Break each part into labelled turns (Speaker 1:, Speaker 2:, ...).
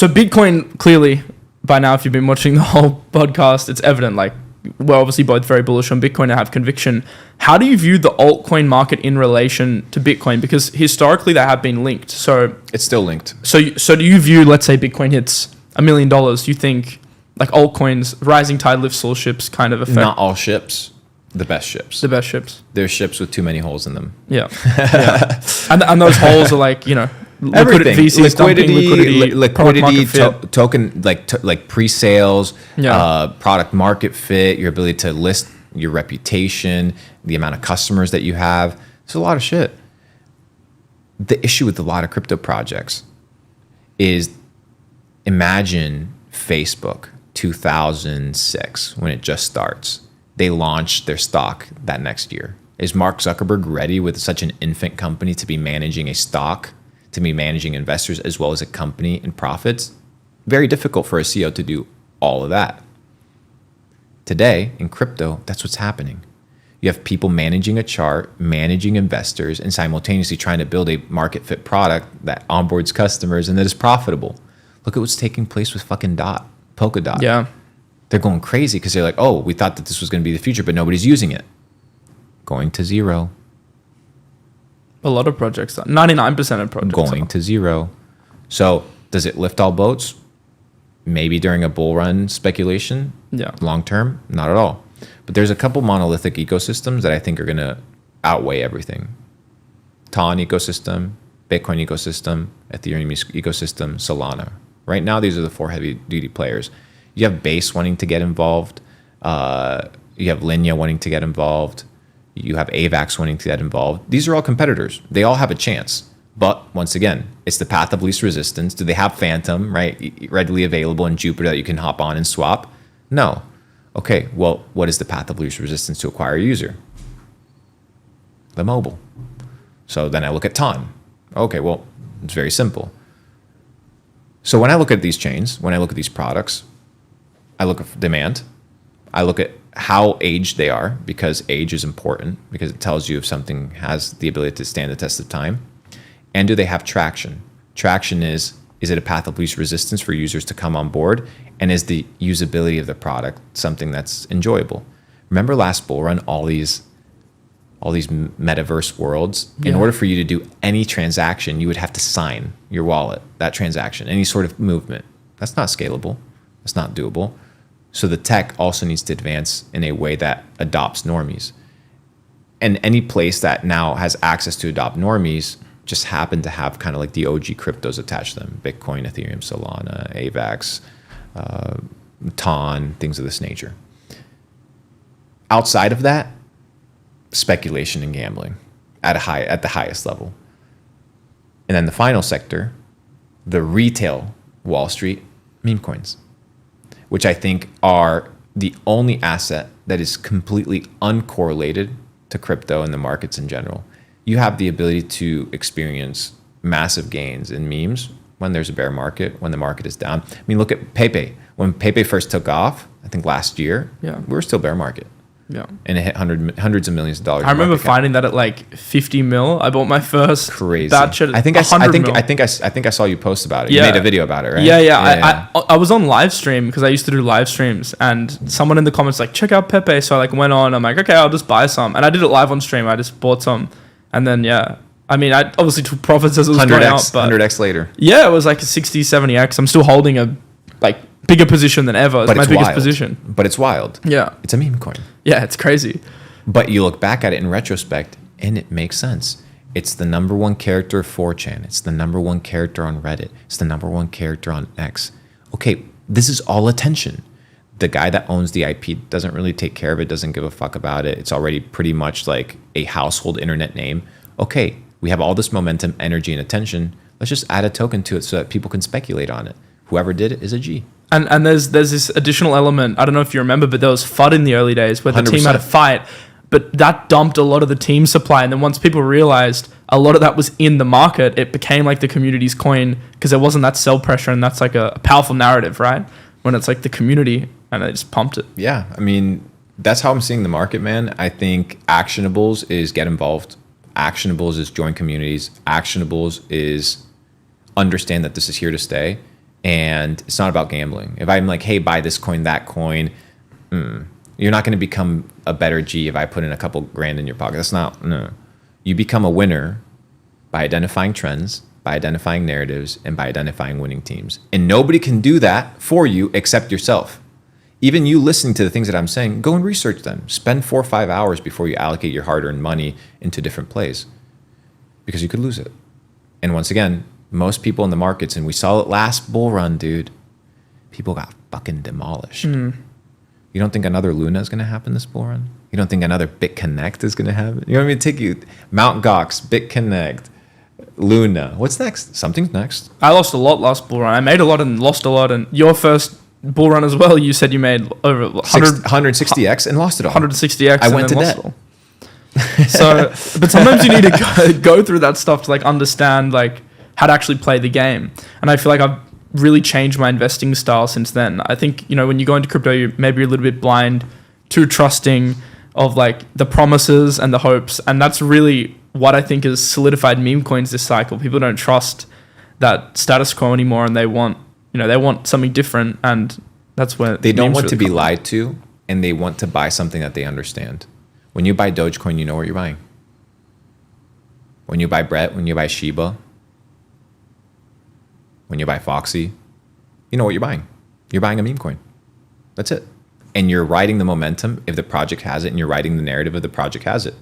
Speaker 1: So Bitcoin, clearly, by now, if you've been watching the whole podcast, it's evident, like, we're obviously both very bullish on Bitcoin and have conviction. How do you view the altcoin market in relation to Bitcoin? Because historically, they have been linked. So
Speaker 2: it's still linked.
Speaker 1: So do you view, let's say Bitcoin hits $1 million, do you think, like altcoins, rising tide lifts all ships kind of effect?
Speaker 2: Not all ships. The best ships.
Speaker 1: The best ships.
Speaker 2: There's ships with too many holes in them.
Speaker 1: Yeah. Yeah. And those holes are like, you know,
Speaker 2: everything.
Speaker 1: VCs
Speaker 2: liquidity, token, like pre-sales, product market fit, your ability to list your reputation, the amount of customers that you have. It's a lot of shit. The issue with a lot of crypto projects is, imagine Facebook 2006 when it just starts. They launched their stock that next year. Is Mark Zuckerberg ready with such an infant company to be managing a stock, to be managing investors as well as a company and profits? Very difficult for a CEO to do all of that. Today, in crypto, that's what's happening. You have people managing a chart, managing investors, and simultaneously trying to build a market fit product that onboards customers and that is profitable. Look at what's taking place with fucking Polkadot.
Speaker 1: Yeah.
Speaker 2: They're going crazy because they're like, oh, we thought that this was going to be the future, but nobody's using it. Going to zero.
Speaker 1: A lot of projects, 99% of projects
Speaker 2: going to zero. So does it lift all boats? Maybe during a bull run speculation.
Speaker 1: Yeah.
Speaker 2: Long term, not at all. But there's a couple monolithic ecosystems that I think are going to outweigh everything. Ton ecosystem, Bitcoin ecosystem, Ethereum ecosystem, Solana. Right now, these are the 4 heavy duty players. You have Base wanting to get involved. You have Linea wanting to get involved. You have AVAX wanting to get involved. These are all competitors. They all have a chance. But once again, it's the path of least resistance. Do they have Phantom, right, readily available in Jupiter that you can hop on and swap? No. Okay, well, what is the path of least resistance to acquire a user? The mobile. So then I look at Ton. Okay, well, it's very simple. So when I look at these chains, when I look at these products, I look at demand. I look at how aged they are, because age is important, because it tells you if something has the ability to stand the test of time. And do they have traction? Traction is it a path of least resistance for users to come on board? And is the usability of the product something that's enjoyable? Remember last bull run, all these metaverse worlds? In order for you to do any transaction, you would have to sign your wallet, that transaction, any sort of movement. That's not scalable. That's not doable. So the tech also needs to advance in a way that adopts normies. And any place that now has access to adopt normies just happen to have kind of like the OG cryptos attached to them. Bitcoin, Ethereum, Solana, AVAX, Ton, things of this nature. Outside of that, speculation and gambling at the highest level. And then the final sector, the retail Wall Street, meme coins, which I think are the only asset that is completely uncorrelated to crypto and the markets in general. You have the ability to experience massive gains in memes when there's a bear market, when the market is down. I mean, look at Pepe. When Pepe first took off, I think last year, we were still bear market.
Speaker 1: Yeah.
Speaker 2: And it hit hundreds of millions of dollars.
Speaker 1: I remember finding that at like 50 mil. I bought my first batch at
Speaker 2: I think I saw you post about it.
Speaker 1: Yeah.
Speaker 2: You made a video about it, right?
Speaker 1: Yeah. I was on live stream because I used to do live streams, and someone in the comments like, check out Pepe. So I like went on. I'm like, okay, I'll just buy some, and I did it live on stream. I just bought some, and then I mean, I obviously took profits as it was going up, but
Speaker 2: 100x later.
Speaker 1: Yeah, it was like a 60, 70x. I'm still holding a like bigger position than ever. It's my biggest position.
Speaker 2: But it's wild.
Speaker 1: Yeah.
Speaker 2: It's a meme coin.
Speaker 1: Yeah, it's crazy.
Speaker 2: But you look back at it in retrospect, and it makes sense. It's the number one character of 4chan. It's the number one character on Reddit. It's the number one character on X. Okay, this is all attention. The guy that owns the IP doesn't really take care of it, doesn't give a fuck about it. It's already pretty much like a household internet name. Okay, we have all this momentum, energy, and attention. Let's just add a token to it so that people can speculate on it. Whoever did it is a G.
Speaker 1: And there's this additional element. I don't know if you remember, but there was FUD in the early days where the 100%. Team had a fight, but that dumped a lot of the team supply. And then once people realized a lot of that was in the market, it became like the community's coin because there wasn't that sell pressure. And that's like a powerful narrative, right? When it's like the community and they just pumped it.
Speaker 2: Yeah. I mean, that's how I'm seeing the market, man. I think actionables is get involved. Actionables is join communities. Actionables is understand that this is here to stay. And it's not about gambling. If I'm like, hey, buy this coin, that coin, you're not going to become a better G if I put in a couple grand in your pocket. That's not, no. You become a winner by identifying trends, by identifying narratives, and by identifying winning teams. And nobody can do that for you except yourself. Even you listening to the things that I'm saying, go and research them. Spend 4 or 5 hours before you allocate your hard-earned money into different plays, because you could lose it. And once again, most people in the markets, and we saw it last bull run, dude, people got fucking demolished. You don't think another Luna is going to happen this bull run? You don't think another BitConnect is going to happen? You know what I mean? Take you, Mt. Gox, BitConnect, Luna. What's next? Something's next.
Speaker 1: I lost a lot last bull run. I made a lot and lost a lot. And your first bull run as well, you said you made over
Speaker 2: 160x and lost it all.
Speaker 1: 160x.
Speaker 2: I went to debt.
Speaker 1: So, but sometimes you need to go through that stuff to like understand like how to actually play the game. And I feel like I've really changed my investing style since then. I think, you know, when you go into crypto, you maybe a little bit blind, too trusting of like the promises and the hopes. And that's really what I think has solidified meme coins this cycle. People don't trust that status quo anymore, and they want something different. And that's where
Speaker 2: they don't want to be lied to, and they want to buy something that they understand. When you buy Dogecoin, you know what you're buying. When you buy Brett, when you buy Shiba, when you buy Foxy, you know what you're buying. You're buying a meme coin. That's it. And you're riding the momentum if the project has it, and you're riding the narrative if the project has it.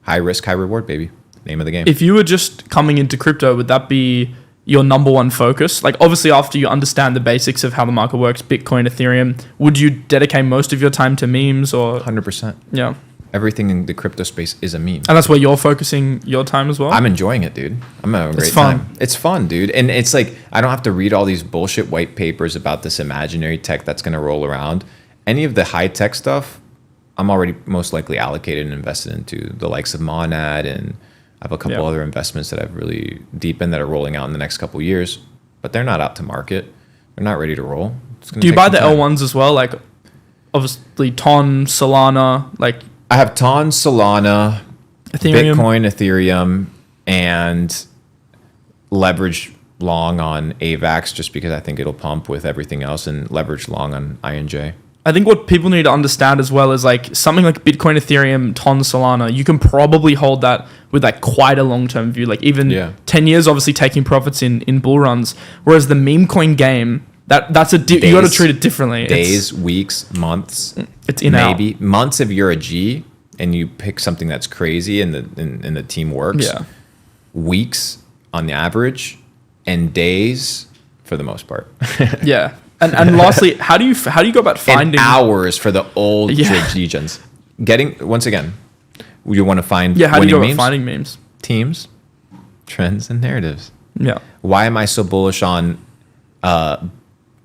Speaker 2: High risk, high reward, baby. Name of the game.
Speaker 1: If you were just coming into crypto, would that be your number one focus? Like, obviously, after you understand the basics of how the market works, Bitcoin, Ethereum, would you dedicate most of your time to memes or?
Speaker 2: 100%.
Speaker 1: Yeah.
Speaker 2: Everything in the crypto space is a meme.
Speaker 1: And that's where you're focusing your time as well?
Speaker 2: I'm enjoying it, dude. I'm having a great time. It's fun, dude. And it's like, I don't have to read all these bullshit white papers about this imaginary tech that's going to roll around. Any of the high tech stuff, I'm already most likely allocated and invested into the likes of Monad, and I have a couple other investments that I've really deepened that are rolling out in the next couple of years, but they're not out to market. They're not ready to roll.
Speaker 1: Do you buy the L1s as well? Like, obviously, Ton, Solana, like...
Speaker 2: I have Ton, Solana,
Speaker 1: Ethereum.
Speaker 2: Bitcoin, Ethereum, and leverage long on AVAX just because I think it'll pump with everything else, and leverage long on INJ.
Speaker 1: I think what people need to understand as well is like something like Bitcoin, Ethereum, Ton, Solana, you can probably hold that with like quite a long-term view. Like even 10 years, obviously taking profits in bull runs. Whereas the meme coin game, that's you got to treat it differently.
Speaker 2: Days, weeks, months.
Speaker 1: It's in
Speaker 2: maybe
Speaker 1: out.
Speaker 2: Months if you're a G and you pick something that's crazy and the team works.
Speaker 1: Yeah.
Speaker 2: Weeks on the average, and days for the most part.
Speaker 1: Yeah. And lastly, how do you go about finding...
Speaker 2: And hours for the old G-gens. Once again, you want to find
Speaker 1: how do you go
Speaker 2: memes?
Speaker 1: about finding memes?
Speaker 2: Teams, trends, and narratives.
Speaker 1: Yeah.
Speaker 2: Why am I so bullish on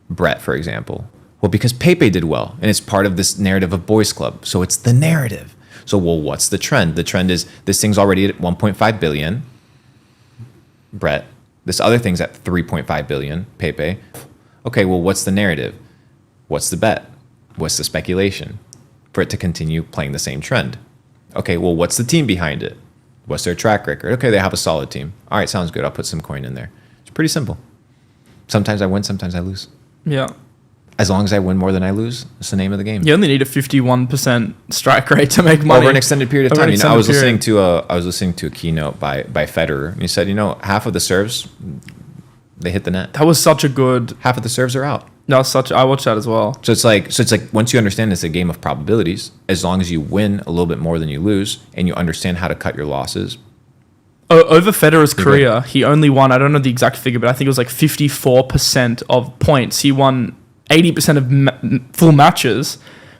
Speaker 2: Brett, for example? Well, because Pepe did well, and it's part of this narrative of Boys Club. So it's the narrative. So, well, what's the trend? The trend is this thing's already at 1.5 billion. Brett. This other thing's at 3.5 billion. Pepe. Okay, well, what's the narrative? What's the bet? What's the speculation for it to continue playing the same trend? Okay, well, what's the team behind it? What's their track record? Okay, they have a solid team. All right, sounds good. I'll put some coin in there. It's pretty simple. Sometimes I win, sometimes I lose.
Speaker 1: Yeah.
Speaker 2: As long as I win more than I lose, it's the name of the game.
Speaker 1: You only need a 51% strike rate to make money
Speaker 2: over an extended period of time. I was listening to a keynote by Federer, and he said, half of the serves, they hit the net.
Speaker 1: That was such a good...
Speaker 2: Half of the serves are out.
Speaker 1: I watched that as well.
Speaker 2: So it's like once you understand it's a game of probabilities, as long as you win a little bit more than you lose, and you understand how to cut your losses.
Speaker 1: Over Federer's career, he only won, I don't know the exact figure, but I think it was like 54% of points. He won 80% of full matches,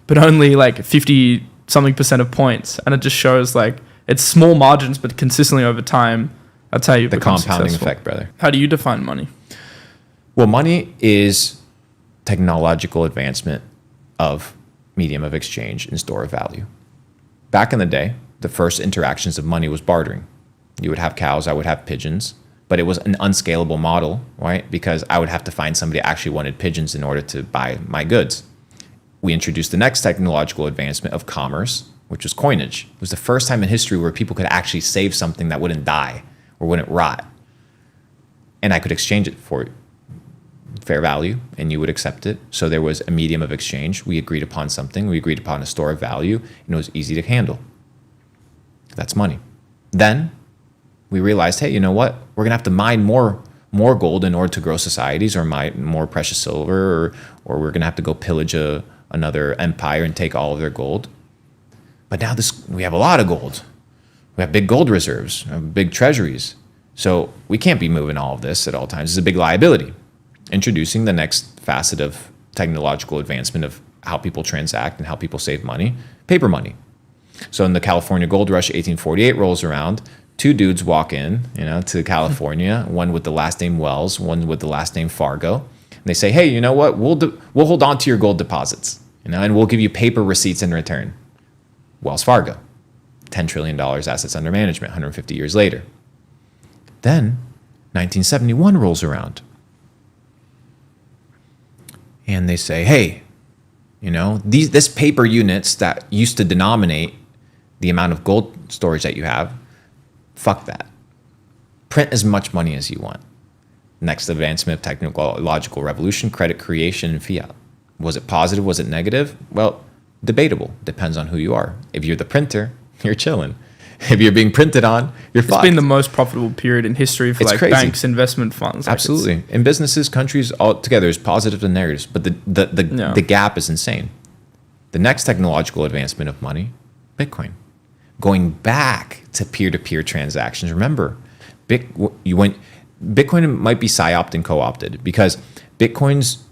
Speaker 1: but only like 50-something% of points. And it just shows like it's small margins, but consistently over time. That's how you become
Speaker 2: compounding
Speaker 1: successful.
Speaker 2: Effect, brother.
Speaker 1: How do you define money?
Speaker 2: Well, money is technological advancement of medium of exchange and store of value. Back in the day, the first interactions of money was bartering. You would have cows, I would have pigeons, but it was an unscalable model, right? Because I would have to find somebody who actually wanted pigeons in order to buy my goods. We introduced the next technological advancement of commerce, which was coinage. It was the first time in history where people could actually save something that wouldn't die or wouldn't rot. And I could exchange it for fair value and you would accept it. So there was a medium of exchange. We agreed upon something. We agreed upon a store of value, and it was easy to handle. That's money. Then we realized, hey, you know what? We're going to have to mine more gold in order to grow societies, or mine more precious silver, or we're going to have to go pillage another empire and take all of their gold. But now we have a lot of gold. We have big gold reserves, big treasuries. So we can't be moving all of this at all times. It's a big liability. Introducing the next facet of technological advancement of how people transact and how people save money, paper money. So in the California Gold Rush, 1848 rolls around. Two dudes walk in, to California, one with the last name Wells, one with the last name Fargo. And they say, hey, you know what? We'll hold on to your gold deposits, and we'll give you paper receipts in return. Wells Fargo, $10 trillion assets under management, 150 years later. Then 1971 rolls around. And they say, hey, this paper units that used to denominate the amount of gold storage that you have, fuck that. Print as much money as you want. Next advancement of technological revolution, credit creation, and fiat. Was it positive? Was it negative? Well, debatable. Depends on who you are. If you're the printer, you're chilling. If you're being printed on, you're fucked.
Speaker 1: It's been the most profitable period in history for
Speaker 2: crazy.
Speaker 1: Banks, investment funds.
Speaker 2: Absolutely. In businesses, countries, all together, there's positives and negatives, but the gap is insane. The next technological advancement of money, Bitcoin. Going back to peer-to-peer transactions. Remember, Bitcoin might be psyoped and co-opted because Bitcoin's,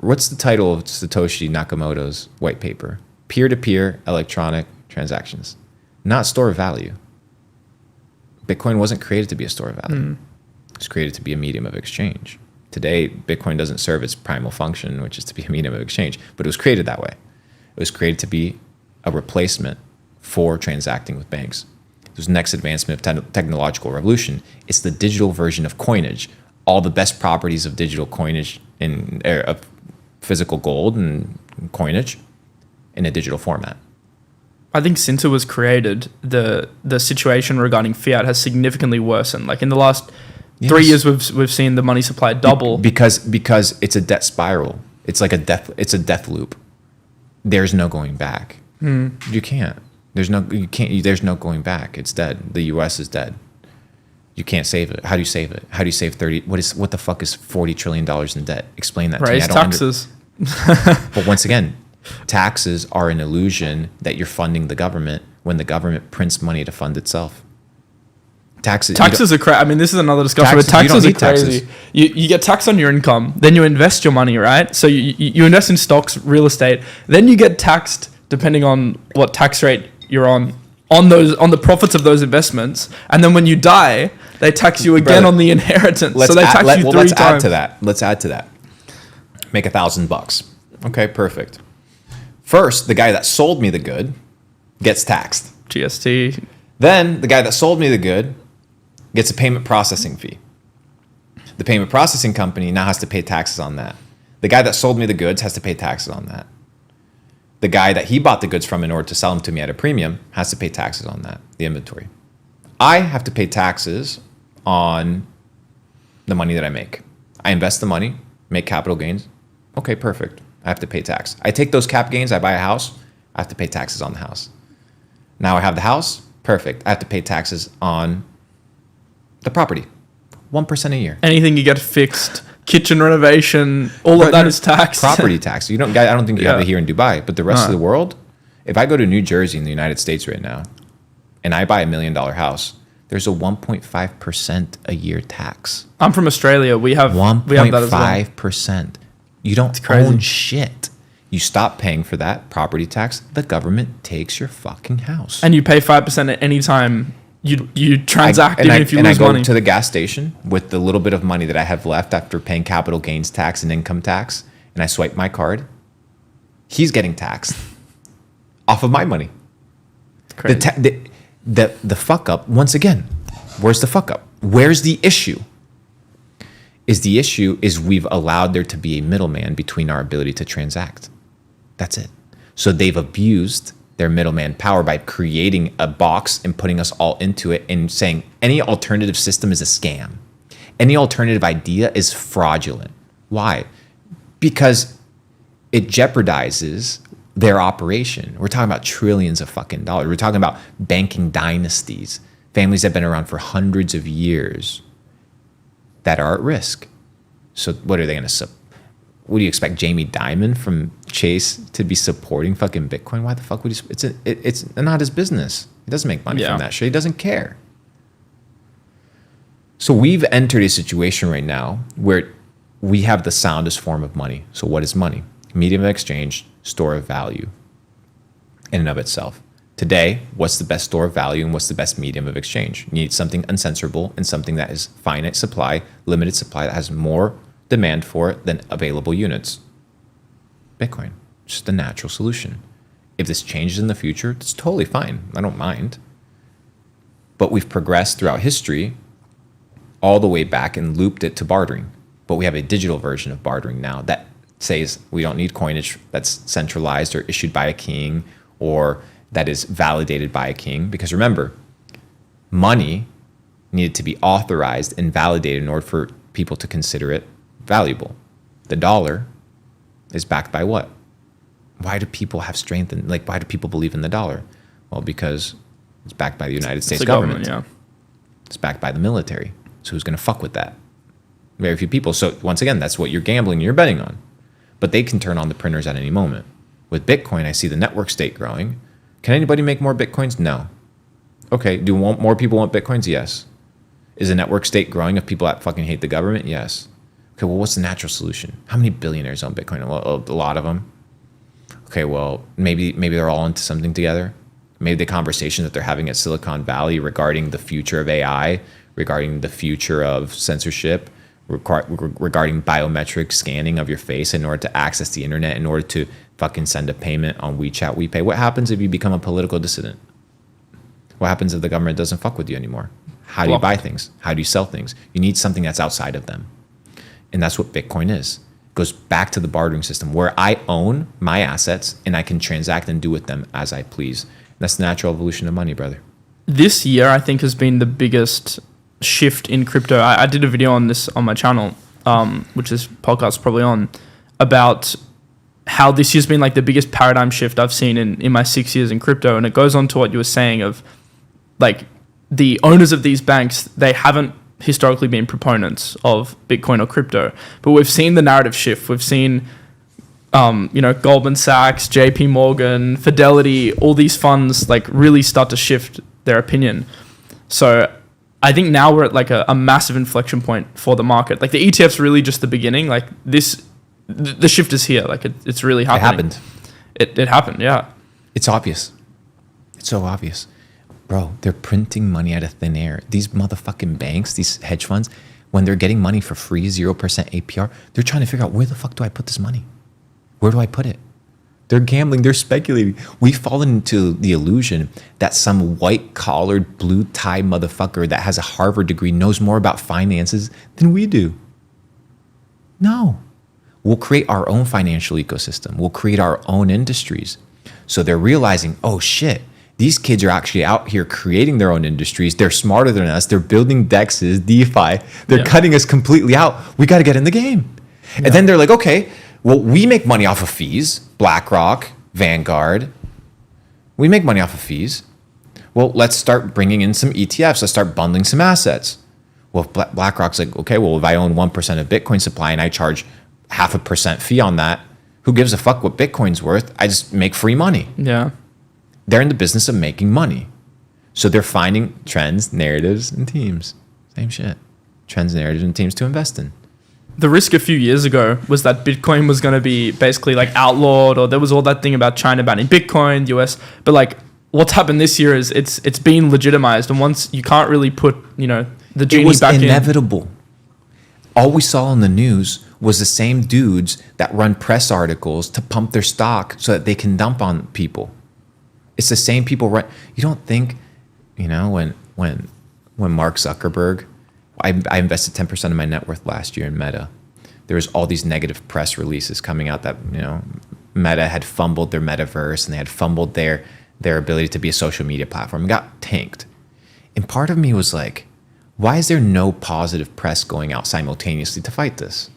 Speaker 2: what's the title of Satoshi Nakamoto's white paper? Peer-to-peer electronic transactions. Not store of value. Bitcoin wasn't created to be a store of value. It was created to be a medium of exchange. Today, Bitcoin doesn't serve its primal function, which is to be a medium of exchange, but it was created that way. It was created to be a replacement for transacting with banks. This next advancement of technological revolution. It's the digital version of coinage. All the best properties of digital coinage of physical gold and coinage in a digital format.
Speaker 1: I think since it was created, the situation regarding fiat has significantly worsened. Like in the last 3 years, we've seen the money supply double
Speaker 2: because it's a debt spiral. It's like a death loop. There's no going back. You can't. There's no going back. It's dead. The U.S. is dead. You can't save it. How do you save it? How do you save 30? What the fuck is $40 trillion in debt? Explain that to me.
Speaker 1: Raise taxes.
Speaker 2: But once again, taxes are an illusion that you're funding the government when the government prints money to fund itself. Taxes
Speaker 1: are crazy. I mean, this is another discussion, but taxes are crazy. You get taxed on your income, then you invest your money, right? So you invest in stocks, real estate, then you get taxed depending on what tax rate you're on the profits of those investments, and then when you die, they tax you again on the inheritance. So they tax you 3 times.
Speaker 2: Let's add to that. Make $1,000. Okay, perfect. First, the guy that sold me the good gets taxed.
Speaker 1: GST.
Speaker 2: Then the guy that sold me the good gets a payment processing fee. The payment processing company now has to pay taxes on that. The guy that sold me the goods has to pay taxes on that. The guy that he bought the goods from in order to sell them to me at a premium has to pay taxes on that, the inventory. I have to pay taxes on the money that I make. I invest the money, make capital gains. Okay, perfect. I have to pay tax. I take those cap gains, I buy a house, I have to pay taxes on the house. Now I have the house, perfect. I have to pay taxes on the property, 1% a year.
Speaker 1: Anything you get fixed, kitchen renovation, all of that is taxed.
Speaker 2: Property tax. I don't think you have it here in Dubai, but the rest of the world, if I go to New Jersey in the United States right now, and I buy $1 million house, there's a 1.5% a year tax.
Speaker 1: I'm from Australia. We have
Speaker 2: 1.5%. You don't own shit. You stop paying for that property tax, the government takes your fucking house.
Speaker 1: And you pay 5% at any time you transact, even if you lose money.
Speaker 2: And I go to the gas station with the little bit of money that I have left after paying capital gains tax and income tax, and I swipe my card. He's getting taxed off of my money.
Speaker 1: Crazy.
Speaker 2: The fuck up, once again, where's the fuck up? Where's the issue? The issue is we've allowed there to be a middleman between our ability to transact. That's it. So they've abused their middleman power by creating a box and putting us all into it and saying any alternative system is a scam. Any alternative idea is fraudulent. Why? Because it jeopardizes their operation. We're talking about trillions of fucking dollars. We're talking about banking dynasties, families that have been around for hundreds of years that are at risk. So what are they going to what do you expect, Jamie Dimon from Chase to be supporting fucking Bitcoin? Why the fuck would he? It's not his business. He doesn't make money from that shit. He doesn't care. So we've entered a situation right now where we have the soundest form of money. So what is money? Medium of exchange, store of value in and of itself. Today, what's the best store of value and what's the best medium of exchange? You need something uncensorable and something that is finite supply, limited supply, that has more demand for it than available units. Bitcoin, just a natural solution. If this changes in the future, it's totally fine. I don't mind. But we've progressed throughout history all the way back and looped it to bartering. But we have a digital version of bartering now that says we don't need coinage that's centralized or issued by a king or that is validated by a king. Because remember, money needed to be authorized and validated in order for people to consider it valuable. The dollar is backed by what? Why do people have strength and why do people believe in the dollar? Well, because it's backed by the United States government. It's backed by the military. So who's going to fuck with that? Very few people. So once again, that's what you're gambling, you're betting on. But they can turn on the printers at any moment. With Bitcoin, I see the network state growing. Can anybody make more Bitcoins? No. Okay, do more people want Bitcoins? Yes. Is the network state growing of people that fucking hate the government? Yes. Okay, well, what's the natural solution? How many billionaires own Bitcoin? A lot of them. Okay, well, maybe they're all into something together. Maybe the conversation that they're having at Silicon Valley regarding the future of AI, regarding the future of censorship, regarding biometric scanning of your face in order to access the internet, in order to fucking send a payment on WeChat, WePay. What happens if you become a political dissident? What happens if the government doesn't fuck with you anymore? How do you buy things? How do you sell things? You need something that's outside of them. And that's what Bitcoin is. It goes back to the bartering system where I own my assets and I can transact and do with them as I please. And that's the natural evolution of money, brother.
Speaker 1: This year, I think, has been the biggest shift in crypto. I did a video on this on my channel, which this podcast is probably on, about how this year's been the biggest paradigm shift I've seen in my 6 years in crypto. And it goes on to what you were saying of the owners of these banks, they haven't historically been proponents of Bitcoin or crypto, but we've seen the narrative shift. We've seen, Goldman Sachs, JP Morgan, Fidelity, all these funds really start to shift their opinion. So I think now we're at a massive inflection point for the market. The ETF's really just the beginning. The shift is here. It's really happening. It happened. Yeah.
Speaker 2: It's obvious. It's so obvious. Bro, they're printing money out of thin air. These motherfucking banks, these hedge funds, when they're getting money for free, 0% APR, they're trying to figure out, where the fuck do I put this money? Where do I put it? They're gambling. They're speculating. We've fallen into the illusion that some white-collared, blue-tie motherfucker that has a Harvard degree knows more about finances than we do. No. We'll create our own financial ecosystem. We'll create our own industries. So they're realizing, oh, shit. These kids are actually out here creating their own industries. They're smarter than us. They're building DEXs, DeFi. They're cutting us completely out. We got to get in the game. Yeah. And then they're like, okay, well, we make money off of fees. BlackRock, Vanguard. We make money off of fees. Well, let's start bringing in some ETFs. Let's start bundling some assets. Well, if BlackRock's like, okay, well, if I own 1% of Bitcoin supply and I charge 0.5% fee on that, who gives a fuck what Bitcoin's worth? I just make free money.
Speaker 1: Yeah.
Speaker 2: They're in the business of making money. So they're finding trends, narratives, and teams. Same shit. Trends, narratives, and teams to invest in.
Speaker 1: The risk a few years ago was that Bitcoin was going to be basically outlawed, or there was all that thing about China banning Bitcoin, US. But what's happened this year is it's been legitimized. And once you can't really put, the genie back in.
Speaker 2: It was inevitable. All we saw on the news was the same dudes that run press articles to pump their stock so that they can dump on people. It's the same people run. You don't think, when Mark Zuckerberg, I invested 10% of my net worth last year in Meta. There was all these negative press releases coming out that, Meta had fumbled their metaverse and they had fumbled their ability to be a social media platform. It got tanked. And part of me was like, why is there no positive press going out simultaneously to fight this?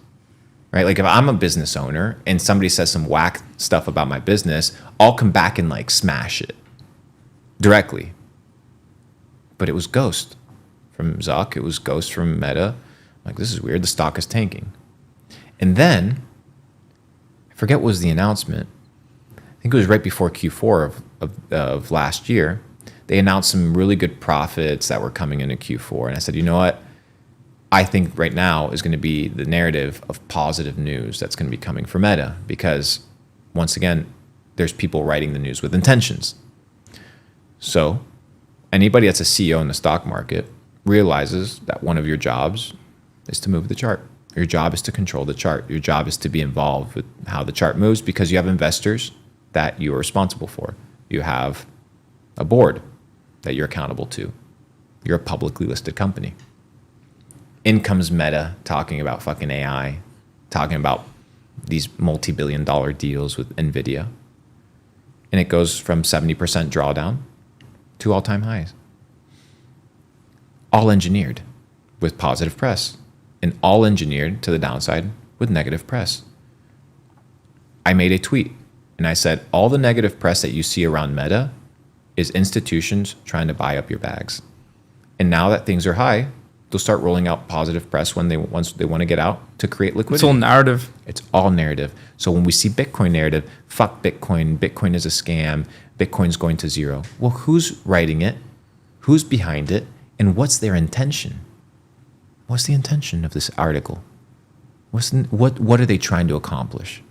Speaker 2: right? Like if I'm a business owner and somebody says some whack stuff about my business, I'll come back and like smash it directly. But it was ghost from Zuck. It was ghost from Meta. Like, this is weird. The stock is tanking. And then, I forget what was the announcement. I think it was right before Q4 of last year. They announced some really good profits that were coming into Q4. And I said, you know what? I think right now is going to be the narrative of positive news that's going to be coming for Meta. Because, once again, there's people writing the news with intentions. So, anybody that's a CEO in the stock market realizes that one of your jobs is to move the chart. Your job is to control the chart. Your job is to be involved with how the chart moves because you have investors that you are responsible for. You have a board that you're accountable to. You're a publicly listed company. In comes Meta talking about fucking AI, talking about these multi-billion-dollar deals with NVIDIA. And it goes from 70% drawdown to all-time highs. All engineered with positive press, and all engineered to the downside with negative press. I made a tweet and I said, all the negative press that you see around Meta is institutions trying to buy up your bags. And now that things are high, they'll start rolling out positive press once they want to get out to create liquidity.
Speaker 1: It's all narrative.
Speaker 2: It's all narrative. So when we see Bitcoin narrative, fuck Bitcoin, Bitcoin is a scam, Bitcoin's going to zero. Well, who's writing it? Who's behind it? And what's their intention? What's the intention of this article? What are they trying to accomplish?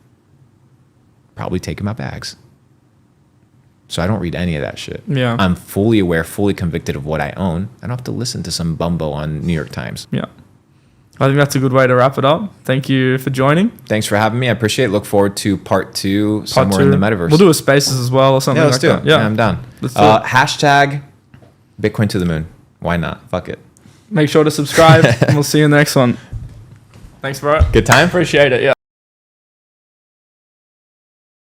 Speaker 2: Probably taking my bags. So I don't read any of that shit.
Speaker 1: Yeah.
Speaker 2: I'm fully aware, fully convicted of what I own. I don't have to listen to some bumbo on New York Times.
Speaker 1: Yeah. I think that's a good way to wrap it up. Thank you for joining.
Speaker 2: Thanks for having me. I appreciate it. Look forward to part two somewhere in the metaverse.
Speaker 1: We'll do a spaces as well or something
Speaker 2: let's
Speaker 1: like
Speaker 2: do
Speaker 1: that.
Speaker 2: it. Yeah, I'm down. Hashtag Bitcoin to the moon. Why not? Fuck it.
Speaker 1: Make sure to subscribe and we'll see you in the next one. Thanks, bro.
Speaker 2: Good time?
Speaker 1: Appreciate it. Yeah.